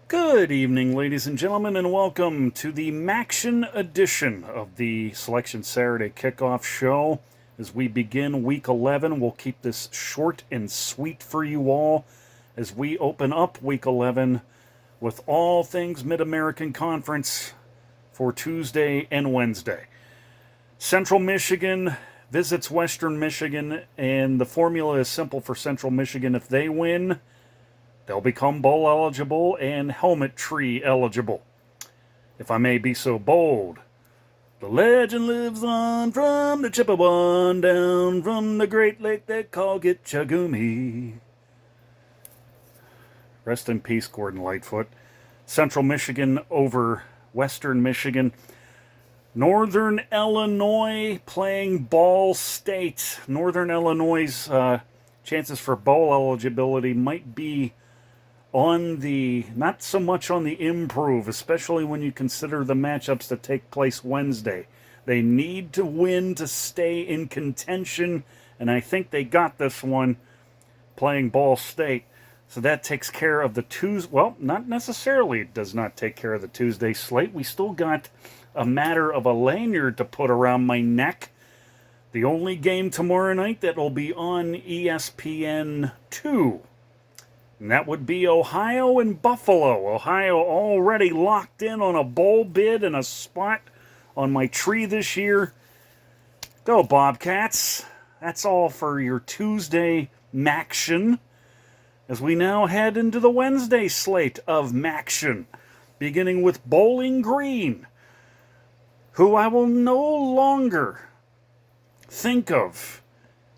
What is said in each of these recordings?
Good evening, ladies and gentlemen, and welcome to the Mac-Tion edition of the Selection Saturday Kickoff show. As we begin Week 11, we'll keep this short and sweet for you all as we open up Week 11 with all things Mid-American Conference for Tuesday and Wednesday. Central Michigan visits Western Michigan, and the formula is simple for Central Michigan. If they win, they'll become bowl eligible and helmet tree eligible. If I may be so bold, the legend lives on from the Chippewa down from the great lake they call Gitchagumi. Rest in peace, Gordon Lightfoot. Central Michigan over Western Michigan. Northern Illinois playing Ball State. Northern Illinois' chances for bowl eligibility might be on the, not so much on the improve, especially when you consider the matchups that take place Wednesday. They need to win to stay in contention, and I think they got this one playing Ball State. So that takes care of the Tuesday. Well, not necessarily. It does not take care of the Tuesday slate. We still got a matter of a lanyard to put around my neck. The only game tomorrow night that will be on ESPN2. And that would be Ohio and Buffalo. Ohio already locked in on a bowl bid and a spot on my tree this year. Go Bobcats. That's all for your Tuesday Mac-Tion. As we now head into the Wednesday slate of Mac-Tion, beginning with Bowling Green, who I will no longer think of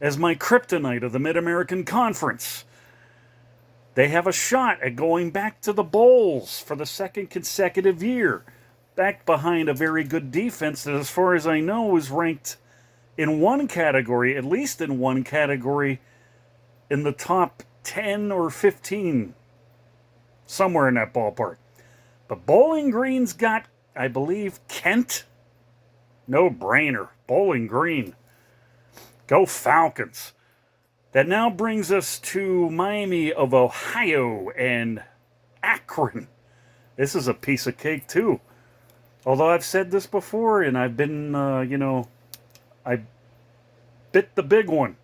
as my kryptonite of the Mid-American Conference. They have a shot at going back to the bowls for the second consecutive year, back behind a very good defense that, as far as I know, is ranked in one category, at least in one category, in the top 10 or 15, somewhere in that ballpark. But Bowling Green's got, I believe, Kent. No brainer. Bowling Green. Go Falcons. That now brings us to Miami of Ohio and Akron. This is a piece of cake, too. Although I've said this before, and I've been, I bit the big one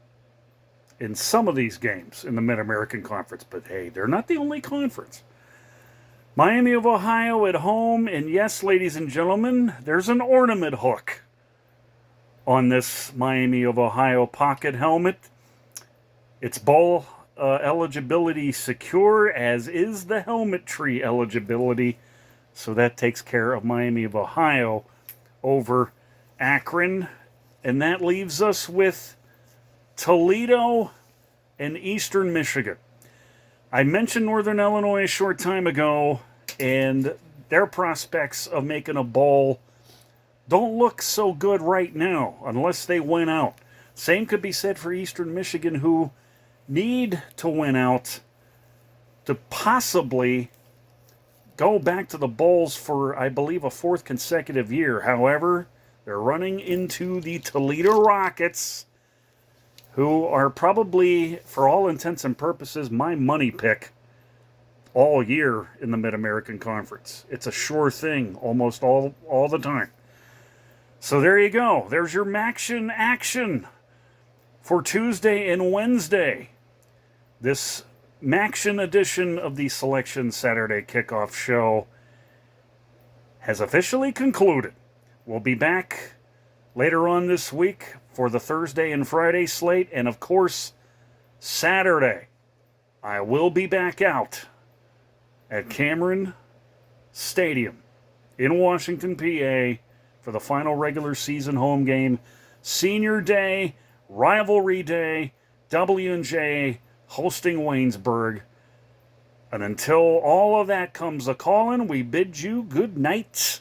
in some of these games in the Mid-American Conference. But hey, they're not the only conference. Miami of Ohio at home, and yes, ladies and gentlemen, there's an ornament hook on this Miami of Ohio pocket helmet. It's bowl eligibility secure, as is the helmet tree eligibility. So that takes care of Miami of Ohio over Akron. And that leaves us with Toledo and Eastern Michigan. I mentioned Northern Illinois a short time ago, and their prospects of making a bowl don't look so good right now, unless they win out. Same could be said for Eastern Michigan, who need to win out to possibly go back to the bowls for, I believe, a fourth consecutive year. However, they're running into the Toledo Rockets, who are probably, for all intents and purposes, my money pick all year in the Mid-American Conference. It's a sure thing almost all the time. So there you go. There's your Mac-Tion action for Tuesday and Wednesday. This Mac-Tion edition of the Selection Saturday Kickoff show has officially concluded. We'll be back later on this week for the Thursday and Friday slate, and of course, Saturday, I will be back out at Cameron Stadium in Washington, PA, for the final regular season home game, Senior Day, Rivalry Day, W&J hosting Waynesburg. And until all of that comes a-calling, we bid you good night